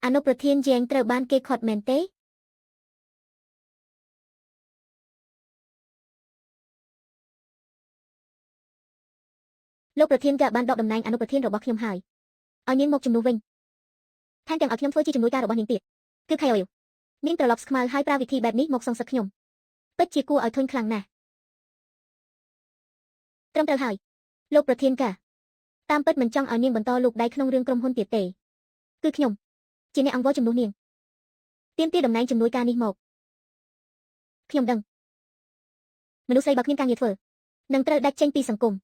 អនុប្រធានជាងត្រូវបានគេខាត់មែនទេលោកប្រធានក៏បានដកតំណែងអនុប្រធានរបស់ខ្ញុំហើយឲ្យនាងមកជំនួសវិញថែមទាំងឲ្យខ្ញុំធ្វើជាជំនួយការរបស់នាងទៀតគឺខៃអុយនាងត្រឡប់ស្ខ្មៅហើយប្រើវិធីបែបនេះមកសងសឹកខ្ញុំពិតជាគួរឲ្យធុញខ្លាំងណាស់ត្រឹមត្រូវហើយលោកប្រធានកាតាមពិតមិនចង់ឲ្យនាងបន្តលូកដៃក្នុងរឿងក្រុមហ៊ុនទៀតទេគឺខ្ញុំជាអ្នកអង្វរជំនួសនាងទាមទារតំណែងជំនួយការនេះមកខ្ញុំដឹងមនុស្សស្រីបើគ្មានការងារធ្វើនឹងត្រូវដាច់ចេញពីសង្គម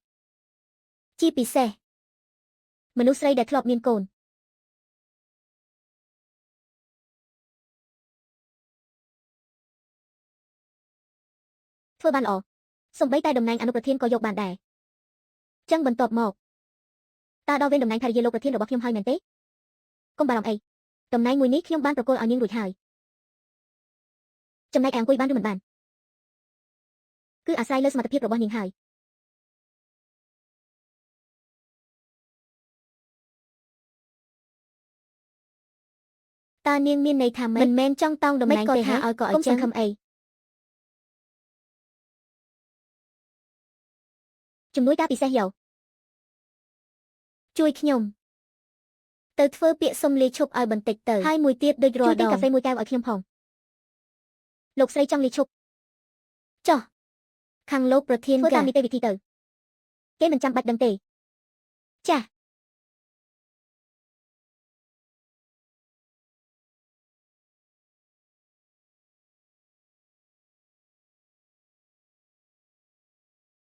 ជាពិសេសមនុស្សស្រីដែលធ្លាប់មានកូនធ្វើបានល្អសូម្បីតែតំណែងអនុប្រធានក៏យកបានដែរចឹងបន្ទាប់មកតើដល់វេនតំណែងភរិយាលោកប្រធានរបស់ខ្ញុំហើយមែនទេកុំបារម្ភអីតំណែងមួយនេះខ្ញុំបានប្រគល់ឲ្យនាងរួចហើយចំណែកអង្គុយបានឬមិនបានគឺអាស្រ័យលើសមត្ថភាពរបស់នាងហើយតើនាងមានន័យថាមិនមែនចង់តោងតំណែងទេថាឲ្យក៏ឲ្យចឹងខំអីជំនួយការពិសេសយោជួយខ្ញុំទៅធ្វើពាក្យសុំលាឈប់ឲ្យបន្តិចទៅហើយមួយទៀតដូចរាល់ដងជួយទិញកាហ្វេមួយកែវឲ្យខ្ញុំផងលោកស្រីចង់លាឈប់ចុះខាងលោកប្រធានធ្វើតាមនីតិវិធីទៅគេមិនចាំបាច់ដឹងទេចា៎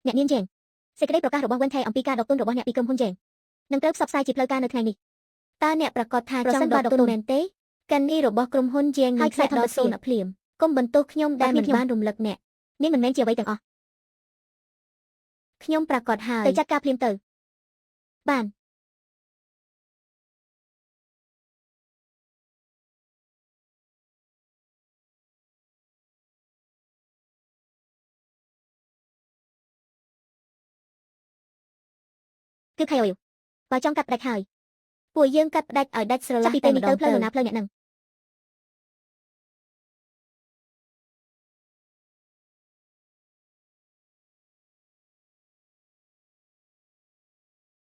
អ្នកនាងជេងសេចក្តីប្រកាសរបស់វិនថៃអំពីការដកទុនរបស់អ្នកពីក្រុមហ៊ុនជេងនឹងត្រូវផ្សព្វផ្សាយជាផ្លូវការនៅថ្ងៃនេះតើអ្នកប្រកាសថាចង់ដកទុនមែនទេកាន់នេះរបស់ក្រុមហ៊ុនជេងនឹងខ្សែដកទុនភ្លាមកុំបន្ទោសខ្ញុំដែលមិនបានរំលឹកអ្នកនេះមិនមែនជាអ្វីទាំងអស់ខ្ញុំប្រកាសហើយទៅចាត់ការភ្លាមទៅបានគឺខៃអុយបើចង់កាត់ផ្ដាច់ហើយពួកយើងកាត់ផ្ដាច់ឲ្យដាច់ស្រឡះពីពេលនេះទៅផ្លូវនរណាផ្លូវអ្នកនឹង